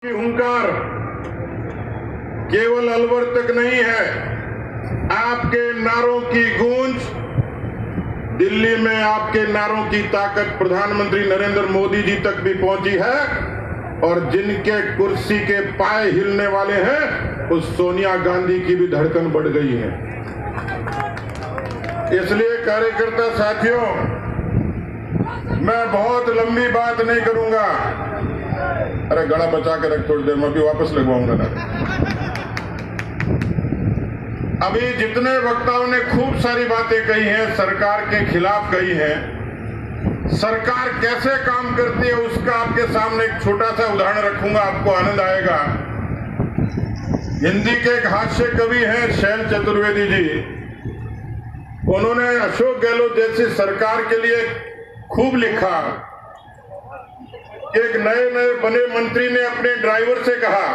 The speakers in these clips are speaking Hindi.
की हुंकार केवल अलवर तक नहीं है, आपके नारों की गूंज दिल्ली में आपके नारों की ताकत प्रधानमंत्री नरेंद्र मोदी जी तक भी पहुंची है और जिनके कुर्सी के पाए हिलने वाले हैं उस सोनिया गांधी की भी धड़कन बढ़ गई है। इसलिए कार्यकर्ता साथियों, मैं बहुत लंबी बात नहीं करूंगा। अरे गला बचा के रख, थोड़ी देर में भी वापस लगवाऊंगा ना। अभी जितने वक्ताओं ने खूब सारी बातें कही हैं, सरकार के खिलाफ कही हैं, सरकार कैसे काम करती है उसका आपके सामने एक छोटा सा उदाहरण रखूंगा, आपको आनंद आएगा। हिंदी के एक हास्य कवि हैं शैल चतुर्वेदी जी, उन्होंने अशोक गहलोत जैसी सरकार के लिए खूब लिखा। एक नए बने मंत्री ने अपने ड्राइवर से कहा,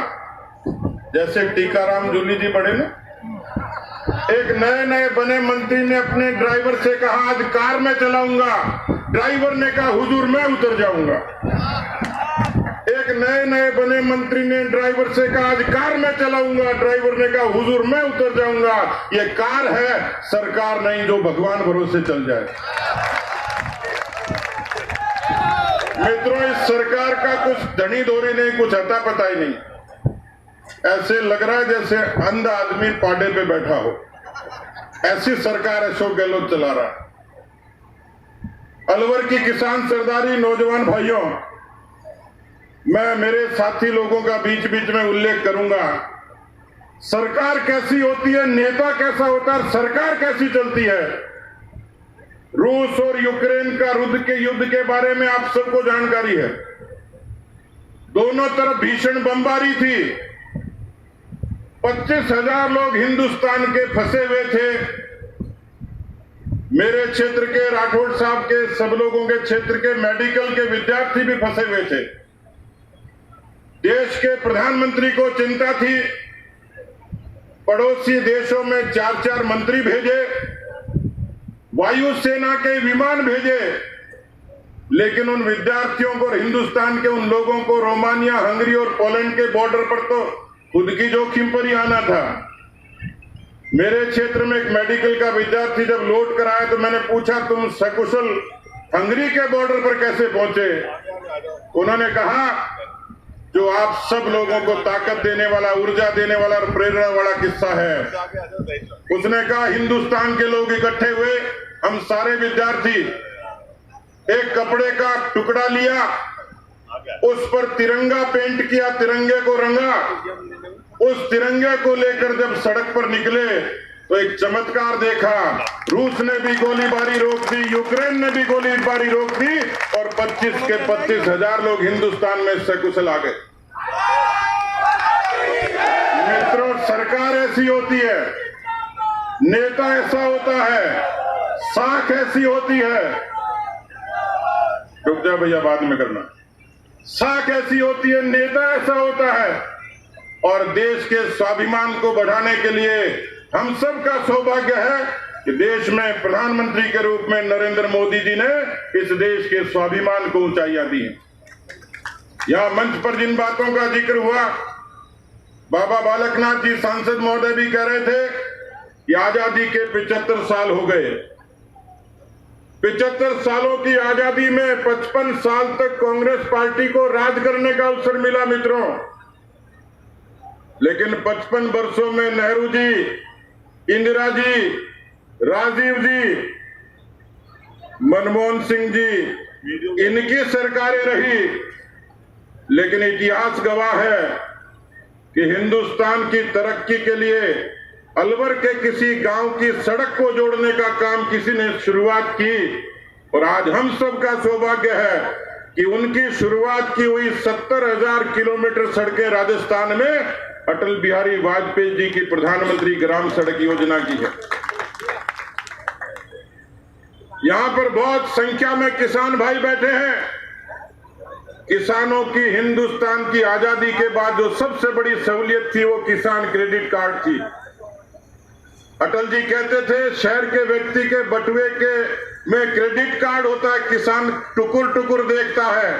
जैसे टीकाराम जूली जी बड़े ना, एक नए बने मंत्री ने अपने ड्राइवर से कहा आज कार में चलाऊंगा, ड्राइवर ने कहा हुजूर मैं उतर जाऊंगा। एक नए बने मंत्री ने ड्राइवर से कहा आज कार में चलाऊंगा, ड्राइवर ने कहा हुजूर मैं उतर जाऊंगा। ये कार है, सरकार नहीं जो भगवान भरोसे चल जाए। मित्रों, इस सरकार का कुछ धनी धोरी नहीं, कुछ अता पता ही नहीं। ऐसे लग रहा है जैसे अंधा आदमी पाडे पे बैठा हो, ऐसी सरकार अशोक गहलोत चला रहा है। अलवर की किसान सरदारी नौजवान भाइयों, मैं मेरे साथी लोगों का बीच बीच में उल्लेख करूंगा। सरकार कैसी होती है, नेता कैसा होता है, सरकार कैसी चलती है। रूस और यूक्रेन का युद्ध के बारे में आप सबको जानकारी है। दोनों तरफ भीषण बमबारी थी, 25,000 लोग हिंदुस्तान के फंसे हुए थे। मेरे क्षेत्र के राठौड़ साहब के, सब लोगों के क्षेत्र के मेडिकल के विद्यार्थी भी फंसे हुए थे। देश के प्रधानमंत्री को चिंता थी, पड़ोसी देशों में 4-4 मंत्री भेजे, वायुसेना के विमान भेजे, लेकिन उन विद्यार्थियों को, हिंदुस्तान के उन लोगों को रोमानिया, हंगरी और पोलैंड के बॉर्डर पर तो खुद की जोखिम पर ही आना था। मेरे क्षेत्र में एक मेडिकल का विद्यार्थी जब लौट कर आया तो मैंने पूछा तुम सकुशल हंगरी के बॉर्डर पर कैसे पहुंचे? उन्होंने कहा जो आप सब लोगों को ताकत देने वाला, ऊर्जा देने वाला और प्रेरणा वाला किस्सा है। उसने कहा हिंदुस्तान के लोग इकट्ठे हुए, हम सारे विद्यार्थी एक कपड़े का टुकड़ा लिया, उस पर तिरंगा पेंट किया, तिरंगे को रंगा, उस तिरंगे को लेकर जब सड़क पर निकले तो एक चमत्कार देखा। रूस ने भी गोलीबारी रोक दी, यूक्रेन ने भी गोलीबारी रोक दी और 25 के 25,000 लोग हिंदुस्तान में सकुशल आ गए। मित्रों, सरकार ऐसी होती है, नेता ऐसा होता है, साख ऐसी होती है। रुक जा भैया, बाद में करना। साख ऐसी होती है, नेता ऐसा होता है और देश के स्वाभिमान को बढ़ाने के लिए हम सब का सौभाग्य है कि देश में प्रधानमंत्री के रूप में नरेंद्र मोदी जी ने इस देश के स्वाभिमान को ऊंचाइयां दी हैं। यहां मंच पर जिन बातों का जिक्र हुआ, बाबा बालकनाथ जी सांसद महोदय भी कह रहे थे कि आजादी के 75 साल हो गए। 75 सालों की आजादी में 55 साल तक कांग्रेस पार्टी को राज करने का अवसर मिला मित्रों, लेकिन 55 वर्षों में नेहरू जी, इंदिरा जी, राजीव जी, मनमोहन सिंह जी, इनकी सरकारें रही। लेकिन इतिहास गवाह है कि हिंदुस्तान की तरक्की के लिए अलवर के किसी गांव की सड़क को जोड़ने का काम किसी ने शुरुआत की और आज हम सब का सौभाग्य है कि उनकी शुरुआत की हुई 70,000 किलोमीटर सड़कें राजस्थान में अटल बिहारी वाजपेयी जी की प्रधानमंत्री ग्राम सड़क योजना की है। यहां पर बहुत संख्या में किसान भाई बैठे हैं। किसानों की हिंदुस्तान की आजादी के बाद जो सबसे बड़ी सहूलियत थी वो किसान क्रेडिट कार्ड थी। अटल जी कहते थे शहर के व्यक्ति के बटुए के में क्रेडिट कार्ड होता है, किसान टुकुर टुकुर देखता है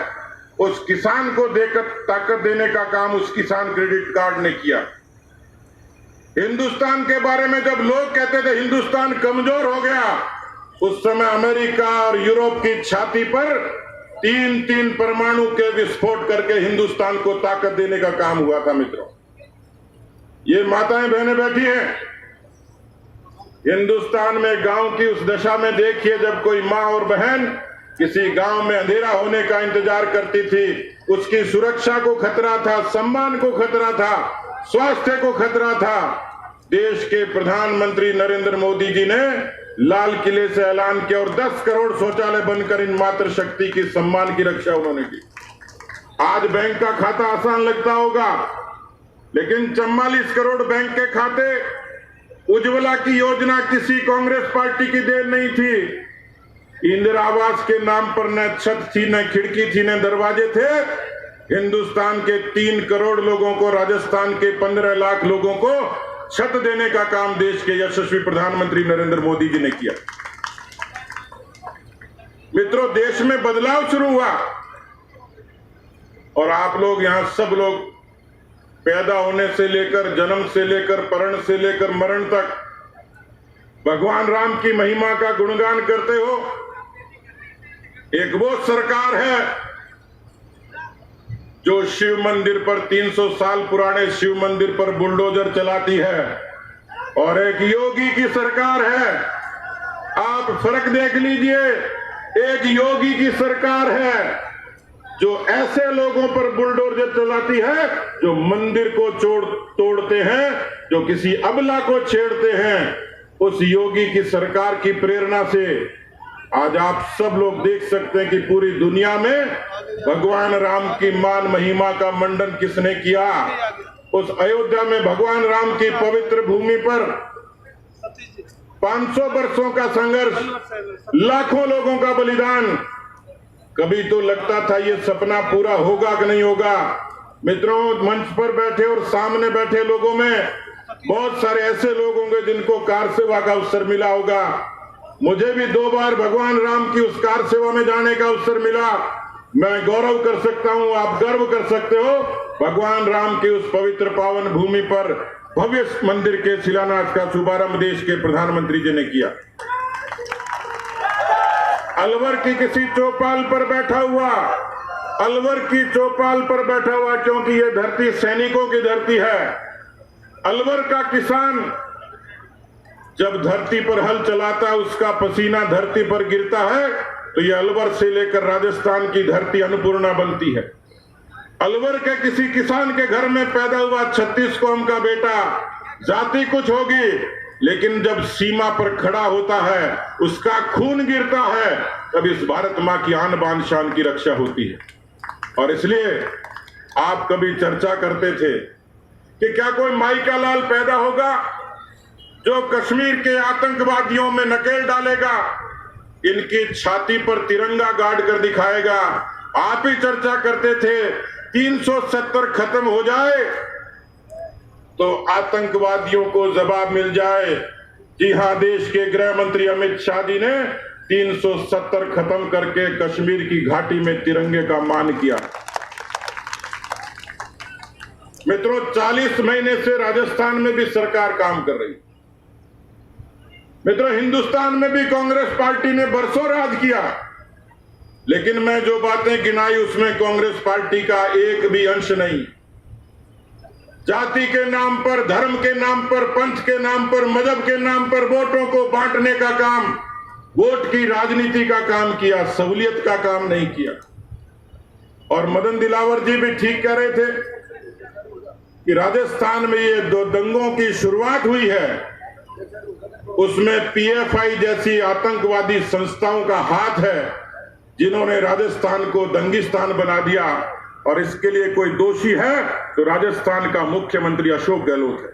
उस किसान को देकर ताकत देने का काम उस किसान क्रेडिट कार्ड ने किया। हिंदुस्तान के बारे में जब लोग कहते थे हिंदुस्तान कमजोर हो गया, उस समय अमेरिका और यूरोप की छाती पर 3-3 परमाणु के विस्फोट करके हिंदुस्तान को ताकत देने का काम हुआ था। मित्रों, ये माताएं बहनें बैठी हैं हिंदुस्तान में, गांव की उस दशा में देखिए जब कोई मां और बहन किसी गांव में अंधेरा होने का इंतजार करती थी, उसकी सुरक्षा को खतरा था, सम्मान को खतरा था, स्वास्थ्य को खतरा था। देश के प्रधानमंत्री नरेंद्र मोदी जी ने लाल किले से ऐलान किया और 10 करोड़ शौचालय बनकर इन मातृशक्ति की सम्मान की रक्षा उन्होंने की। आज बैंक का खाता आसान लगता होगा, लेकिन 44 करोड़ बैंक के खाते, उज्ज्वला की योजना किसी कांग्रेस पार्टी की देन नहीं थी। इंदिरा आवास के नाम पर न छत थी, न खिड़की थी, न दरवाजे थे। हिंदुस्तान के 3 करोड़ लोगों को, राजस्थान के 15 लाख लोगों को छत देने का काम देश के यशस्वी प्रधानमंत्री नरेंद्र मोदी जी ने किया। मित्रों, देश में बदलाव शुरू हुआ और आप लोग यहां सब लोग पैदा होने से लेकर, जन्म से लेकर, परण से लेकर मरण तक भगवान राम की महिमा का गुणगान करते हो। एक वो सरकार है जो शिव मंदिर पर 300 साल पुराने शिव मंदिर पर बुलडोजर चलाती है, और एक योगी की सरकार है। आप फर्क देख लीजिए, एक योगी की सरकार है जो ऐसे लोगों पर बुलडोजर चलाती है जो मंदिर को तोड़ते हैं, जो किसी अबला को छेड़ते हैं। उस योगी की सरकार की प्रेरणा से आज आप सब लोग देख सकते हैं कि पूरी दुनिया में भगवान राम की मान महिमा का मंडन किसने किया। उस अयोध्या में भगवान राम की पवित्र भूमि पर 500 वर्षों का संघर्ष, लाखों लोगों का बलिदान। कभी तो लगता था ये सपना पूरा होगा कि नहीं होगा। मित्रों, मंच पर बैठे और सामने बैठे लोगों में बहुत सारे ऐसे लोग होंगे जिनको कार सेवा का अवसर मिला होगा। मुझे भी 2 बार भगवान राम की उस कार सेवा में जाने का अवसर मिला। मैं गौरव कर सकता हूं, आप गर्व कर सकते हो। भगवान राम की उस पवित्र पावन भूमि पर भव्य मंदिर के शिलान्यास का शुभारंभ देश के प्रधानमंत्री जी ने किया। अलवर की किसी चौपाल पर बैठा हुआ, अलवर की चौपाल पर बैठा हुआ, क्योंकि ये धरती सैनिकों की धरती है। अलवर का किसान जब धरती पर हल चलाता है, उसका पसीना धरती पर गिरता है, तो ये अलवर से लेकर राजस्थान की धरती अन्नपूर्णा बनती है। अलवर के किसी किसान के घर में पैदा हुआ 36 कौम का बेटा, जाति कुछ होगी, लेकिन जब सीमा पर खड़ा होता है, उसका खून गिरता है, तब इस भारत मां की आन बान शान की रक्षा होती है। और इसलिए आप कभी चर्चा करते थे कि क्या कोई माई का लाल पैदा होगा जो कश्मीर के आतंकवादियों में नकेल डालेगा, इनकी छाती पर तिरंगा गाड़ कर दिखाएगा। आप ही चर्चा करते थे 370 खत्म हो जाए तो आतंकवादियों को जवाब मिल जाए। जी हां, देश के गृह मंत्री अमित शाह जी ने 370 खत्म करके कश्मीर की घाटी में तिरंगे का मान किया। मित्रों, 40 महीने से राजस्थान में भी सरकार काम कर रही। मित्रों, हिंदुस्तान में भी कांग्रेस पार्टी ने बरसों राज किया, लेकिन मैं जो बातें गिनाई उसमें कांग्रेस पार्टी का एक भी अंश नहीं। जाति के नाम पर, धर्म के नाम पर, पंथ के नाम पर, मजहब के नाम पर वोटों को बांटने का काम, वोट की राजनीति का काम किया, सहूलियत का काम नहीं किया। और मदन दिलावर जी भी ठीक कह रहे थे कि राजस्थान में ये 2 दंगों की शुरुआत हुई है, उसमें पीएफआई जैसी आतंकवादी संस्थाओं का हाथ है, जिन्होंने राजस्थान को दंगिस्तान बना दिया। और इसके लिए कोई दोषी है तो राजस्थान का मुख्यमंत्री अशोक गहलोत है।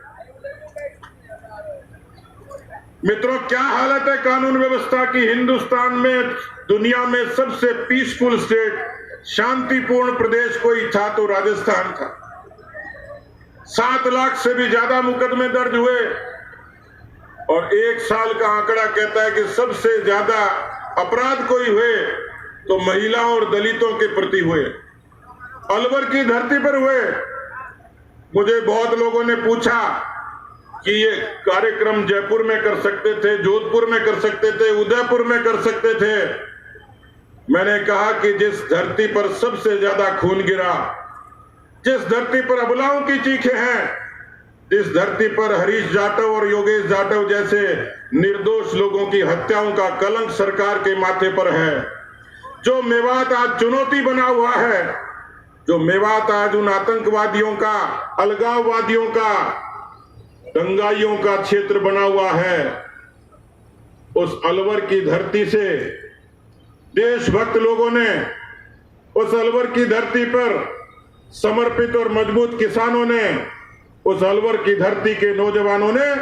मित्रों, क्या हालत है कानून व्यवस्था की। हिंदुस्तान में, दुनिया में सबसे पीसफुल स्टेट, शांतिपूर्ण प्रदेश कोई था तो राजस्थान था। 7 लाख से भी ज्यादा मुकदमे दर्ज हुए, और 1 साल का आंकड़ा कहता है कि सबसे ज्यादा अपराध कोई हुए तो महिलाओं और दलितों के प्रति हुए। अलवर की धरती पर हुए। मुझे बहुत लोगों ने पूछा कि ये कार्यक्रम जयपुर में कर सकते थे, जोधपुर में कर सकते थे, उदयपुर में कर सकते थे। मैंने कहा कि जिस धरती पर सबसे ज्यादा खून गिरा, जिस धरती पर अबलाओं की चीखें हैं, जिस धरती पर हरीश जाटव और योगेश जाटव जैसे निर्दोष लोगों की हत्याओं का कलंक सरकार के माथे पर है, जो मेवात आज चुनौती बना हुआ है, जो मेवात आज उन आतंकवादियों का, अलगाववादियों का, दंगाइयों का क्षेत्र बना हुआ है, उस अलवर की धरती से देशभक्त लोगों ने, उस अलवर की धरती पर समर्पित और मजबूत किसानों ने, उस अलवर की धरती के नौजवानों ने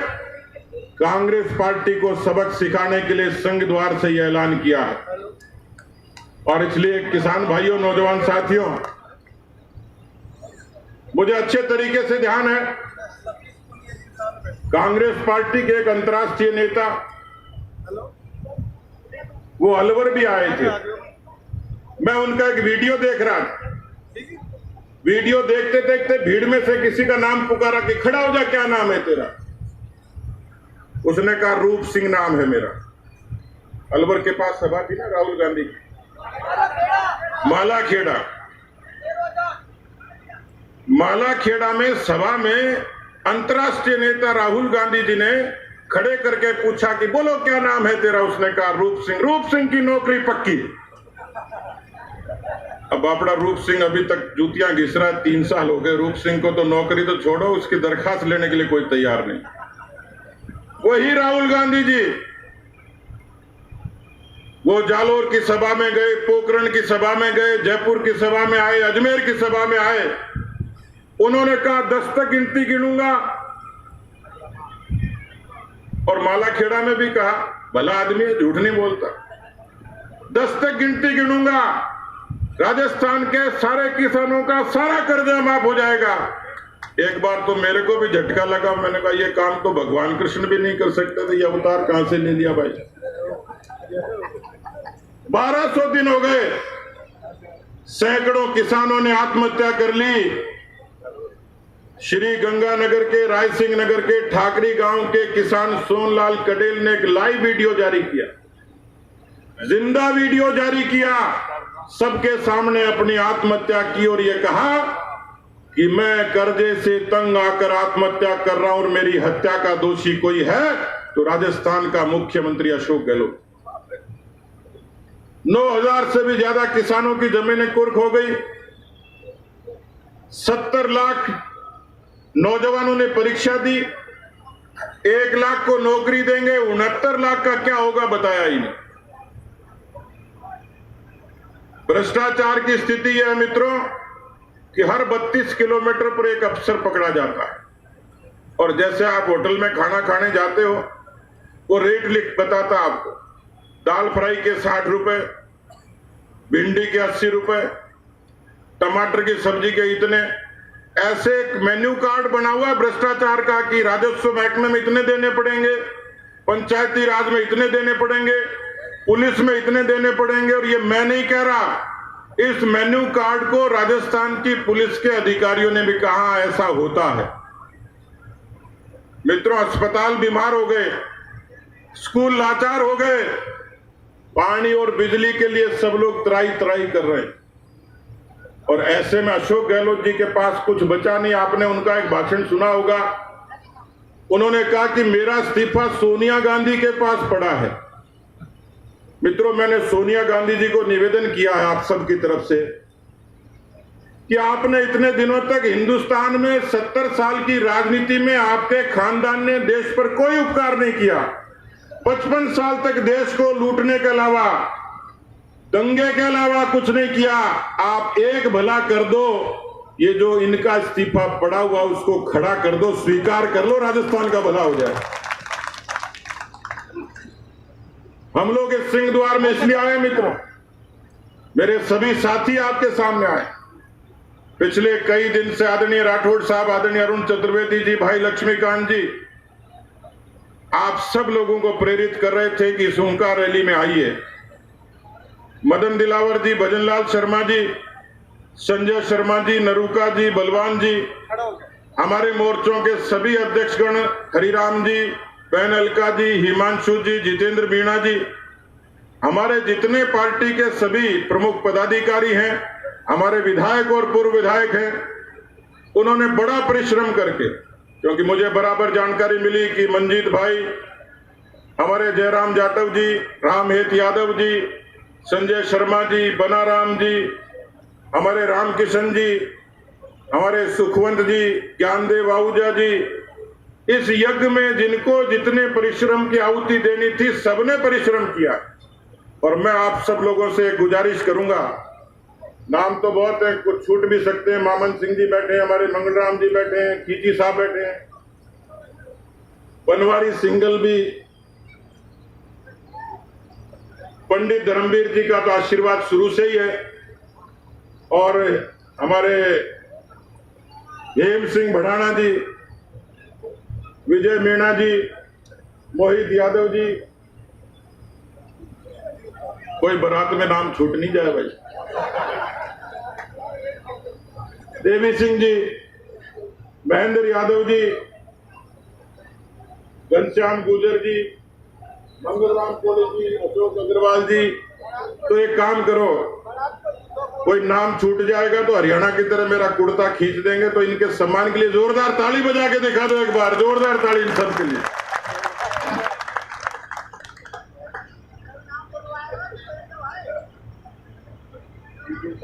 कांग्रेस पार्टी को सबक सिखाने के लिए संघ द्वार से यह ऐलान किया है। और इसलिए किसान भाइयों, नौजवान साथियों, मुझे अच्छे तरीके से ध्यान है, कांग्रेस पार्टी के एक अंतर्राष्ट्रीय नेता वो अलवर भी आए थे। मैं उनका एक वीडियो देख रहा था। वीडियो देखते देखते भीड़ में से किसी का नाम पुकारा कि खड़ा हो जा, क्या नाम है तेरा? उसने कहा रूप सिंह नाम है मेरा। अलवर के पास सभा थी ना राहुल गांधी की, मालाखेड़ा में सभा में अंतर्राष्ट्रीय नेता राहुल गांधी जी ने खड़े करके पूछा कि बोलो क्या नाम है तेरा? उसने कहा रूप सिंह। रूप सिंह की नौकरी पक्की। अब अपना रूप सिंह अभी तक जूतियां घिस रहा है, 3 साल हो गए। रूप सिंह को तो नौकरी तो छोड़ो, उसकी दरखास्त लेने के लिए कोई तैयार नहीं। वही राहुल गांधी जी वो जालोर की सभा में गए, पोखरण की सभा में गए, जयपुर की सभा में आए, अजमेर की सभा में आए। उन्होंने कहा 10 तक गिनती गिनूंगा। और मालाखेड़ा में भी कहा, भला आदमी है, झूठ नहीं बोलता, 10 तक गिनती गिनूंगा, राजस्थान के सारे किसानों का सारा कर्जा माफ हो जाएगा। एक बार तो मेरे को भी झटका लगा। मैंने कहा ये काम तो भगवान कृष्ण भी नहीं कर सकते थे, ये अवतार कहां से ले लिया भाई? 1200 दिन हो गए, सैकड़ों किसानों ने आत्महत्या कर ली। श्री गंगानगर के, रायसिंह नगर के, ठाकरी गांव के किसान सोनलाल कटेल ने एक लाइव वीडियो जारी किया, जिंदा वीडियो जारी किया, सबके सामने अपनी आत्महत्या की और यह कहा कि मैं कर्जे से तंग आकर आत्महत्या कर रहा हूं और मेरी हत्या का दोषी कोई है तो राजस्थान का मुख्यमंत्री अशोक गहलोत। 9000 से भी ज्यादा किसानों की जमीनें कुर्क हो गई। 70 लाख नौजवानों ने परीक्षा दी, 1 लाख को नौकरी देंगे, 69 लाख का क्या होगा बताया ही नहीं। भ्रष्टाचार की स्थिति यह है मित्रों कि हर 32 किलोमीटर पर एक अफसर पकड़ा जाता है। और जैसे आप होटल में खाना खाने जाते हो, वो रेट लिख बताता आपको, दाल फ्राई के 60 रुपए, भिंडी के 80 रुपए, टमाटर की सब्जी के इतने। ऐसे एक मेन्यू कार्ड बना हुआ है भ्रष्टाचार का कि राजस्व महकमे में इतने देने पड़ेंगे, पंचायती राज में इतने देने पड़ेंगे, पुलिस में इतने देने पड़ेंगे। और ये मैं नहीं कह रहा, इस मेन्यू कार्ड को राजस्थान की पुलिस के अधिकारियों ने भी कहा ऐसा होता है। मित्रों, अस्पताल बीमार हो गए, स्कूल लाचार हो गए, पानी और बिजली के लिए सब लोग त्राही त्राही कर रहे हैं। और ऐसे में अशोक गहलोत जी के पास कुछ बचा नहीं। आपने उनका एक भाषण सुना होगा, उन्होंने कहा कि मेरा इस्तीफा सोनिया गांधी के पास पड़ा है। मित्रों, मैंने सोनिया गांधी जी को निवेदन किया है आप सबकी तरफ से कि आपने इतने दिनों तक हिंदुस्तान में 70 साल की राजनीति में आपके खानदान ने देश पर कोई उपकार नहीं किया। 55 साल तक देश को लूटने के अलावा, दंगे के अलावा कुछ नहीं किया। आप एक भला कर दो, ये जो इनका इस्तीफा पड़ा हुआ उसको खड़ा कर दो, स्वीकार कर लो, राजस्थान का भला हो जाए। हम लोग इस सिंह द्वार में इसलिए आए मित्रों, मेरे सभी साथी आपके सामने आए। पिछले कई दिन से आदरणीय राठौड़ साहब, आदरणीय अरुण चतुर्वेदी जी, भाई लक्ष्मीकांत जी, आप सब लोगों को प्रेरित कर रहे थे कि इस ओंकार रैली में आइए। मदन दिलावर जी, भजनलाल शर्मा जी, संजय शर्मा जी, नरूका जी, बलवान जी, हमारे मोर्चों के सभी अध्यक्षगण, हरिराम जी, बहन अलका जी, हिमांशु जी, जितेंद्र मीणा जी, हमारे जितने पार्टी के सभी प्रमुख पदाधिकारी हैं, हमारे विधायक और पूर्व विधायक हैं, उन्होंने बड़ा परिश्रम करके, क्योंकि मुझे बराबर जानकारी मिली कि मंजीत भाई, हमारे जयराम जाटव जी, रामहेत यादव जी, संजय शर्मा जी, बनाराम जी, हमारे रामकिशन जी, हमारे सुखवंत जी, ज्ञानदेव आहूजा जी, इस यज्ञ में जिनको जितने परिश्रम की आहुति देनी थी सबने परिश्रम किया। और मैं आप सब लोगों से गुजारिश करूंगा, नाम तो बहुत है, कुछ छूट भी सकते हैं। मामन सिंह जी बैठे हैं, हमारे मंगलराम जी बैठे हैं, खींची साहब बैठे हैं, बनवारी सिंगल भी, पंडित धर्मवीर जी का तो आशीर्वाद शुरू से ही है, और हमारे हेम सिंह भड़ाना जी, विजय मीणा जी, मोहित यादव जी, कोई बारात में नाम छूट नहीं जाए भाई, देवी सिंह जी, महेंद्र यादव जी, घनश्याम गुजर जी, मंगलराम कोले जी, अशोक अग्रवाल जी। तो एक काम करो, कोई नाम छूट जाएगा तो हरियाणा की तरह मेरा कुर्ता खींच देंगे, तो इनके सम्मान के लिए जोरदार ताली बजा के दिखा दो एक बार, जोरदार ताली इन सब के लिए।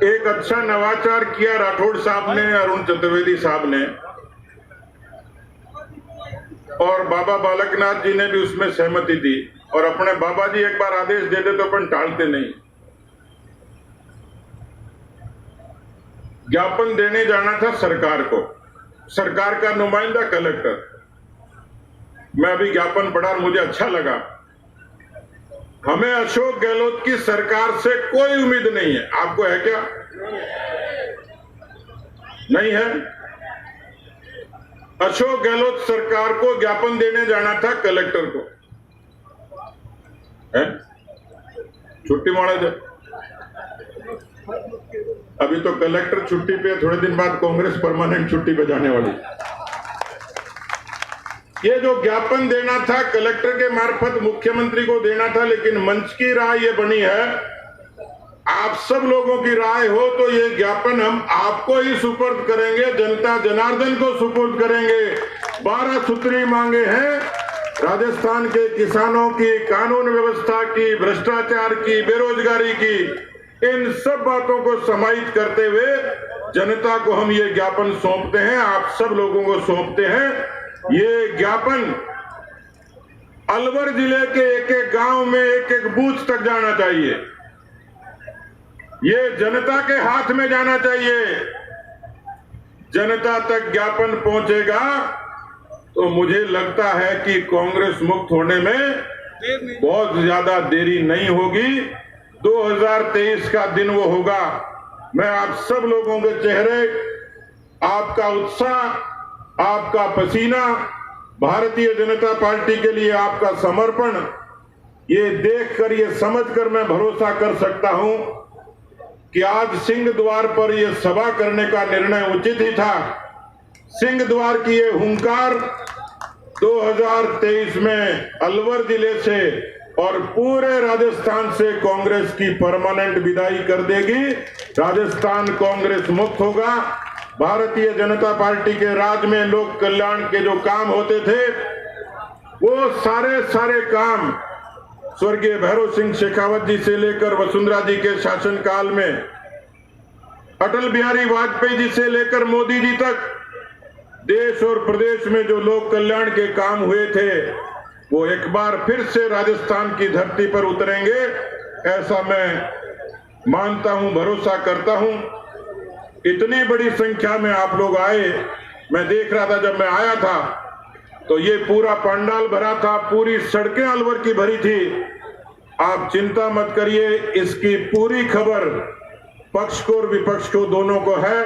एक अच्छा नवाचार किया राठौड़ साहब ने, अरुण चतुर्वेदी साहब ने, और बाबा बालकनाथ जी ने भी उसमें सहमति दी। और अपने बाबा जी एक बार आदेश दे दे तो अपन टालते नहीं। ज्ञापन देने जाना था सरकार को, सरकार का नुमाइंदा कलेक्टर। मैं अभी ज्ञापन पढ़ा, मुझे अच्छा लगा। हमें अशोक गहलोत की सरकार से कोई उम्मीद नहीं है। आपको है क्या? नहीं है। अशोक गहलोत सरकार को ज्ञापन देने जाना था कलेक्टर को, है? छुट्टी मारे थे। अभी तो कलेक्टर छुट्टी पे, थोड़े दिन बाद कांग्रेस परमानेंट छुट्टी पे जाने वाली। ये जो ज्ञापन देना था कलेक्टर के मार्फत मुख्यमंत्री को देना था, लेकिन मंच की राय ये बनी है, आप सब लोगों की राय हो तो ये ज्ञापन हम आपको ही सुपुर्द करेंगे, जनता जनार्दन को सुपुर्द करेंगे। 12 सूत्री मांगे हैं राजस्थान के किसानों की, कानून व्यवस्था की, भ्रष्टाचार की, बेरोजगारी की, इन सब बातों को समाहित करते हुए जनता को हम ये ज्ञापन सौंपते हैं, आप सब लोगों को सौंपते हैं। ये ज्ञापन अलवर जिले के एक एक गांव में, एक एक बूथ तक जाना चाहिए। ये जनता के हाथ में जाना चाहिए। जनता तक ज्ञापन पहुंचेगा तो मुझे लगता है कि कांग्रेस मुक्त होने में बहुत ज्यादा देरी नहीं होगी। 2023 का दिन वो होगा। मैं आप सब लोगों के चेहरे, आपका उत्साह, आपका पसीना, भारतीय जनता पार्टी के लिए आपका समर्पण, ये देखकर, ये समझकर मैं भरोसा कर सकता हूं कि आज सिंह द्वार पर यह सभा करने का निर्णय उचित ही था। सिंह द्वार की ये हुंकार 2023 में अलवर जिले से और पूरे राजस्थान से कांग्रेस की परमानेंट विदाई कर देगी। राजस्थान कांग्रेस मुक्त होगा। भारतीय जनता पार्टी के राज में लोक कल्याण के जो काम होते थे, वो सारे काम स्वर्गीय भैरव सिंह शेखावत जी से लेकर वसुंधरा जी के शासनकाल में, अटल बिहारी वाजपेयी जी से लेकर मोदी जी तक देश और प्रदेश में जो लोक कल्याण के काम हुए थे, वो एक बार फिर से राजस्थान की धरती पर उतरेंगे, ऐसा मैं मानता हूं, भरोसा करता हूं। इतनी बड़ी संख्या में आप लोग आए। मैं देख रहा था, जब मैं आया था तो ये पूरा पंडाल भरा था, पूरी सड़कें अलवर की भरी थी। आप चिंता मत करिए, इसकी पूरी खबर पक्ष को और विपक्ष को दोनों को है।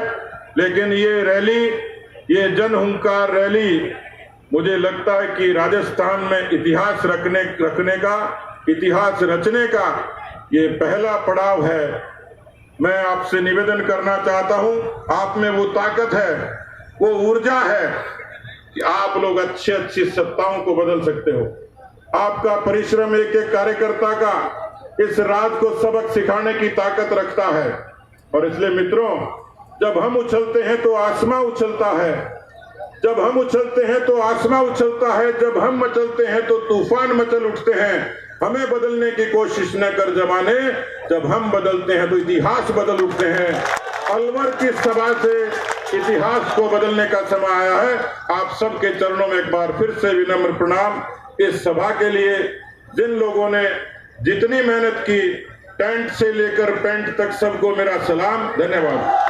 लेकिन ये रैली, ये जनहुंकार रैली, मुझे लगता है कि राजस्थान में इतिहास रखने का, इतिहास रचने का ये पहला पड़ाव है। मैं आपसे निवेदन करना चाहता हूं, आप में वो ताकत है, वो ऊर्जा है कि आप लोग अच्छी अच्छी सत्ताओं को बदल सकते हो। आपका परिश्रम एक एक कार्यकर्ता का इस राज को सबक सिखाने की ताकत रखता है। और इसलिए मित्रों, जब हम उछलते हैं तो आसमां उछलता है, जब हम उछलते हैं तो आसमां उछलता है, जब हम मचलते हैं तो तूफान मचल उठते हैं। हमें बदलने की कोशिश न कर जमाने, जब हम बदलते हैं तो इतिहास बदल उठते हैं। अलवर की सभा से इतिहास को बदलने का समय आया है। आप सबके चरणों में एक बार फिर से विनम्र प्रणाम। इस सभा के लिए जिन लोगों ने जितनी मेहनत की, टेंट से लेकर पेंट तक, सबको मेरा सलाम, धन्यवाद।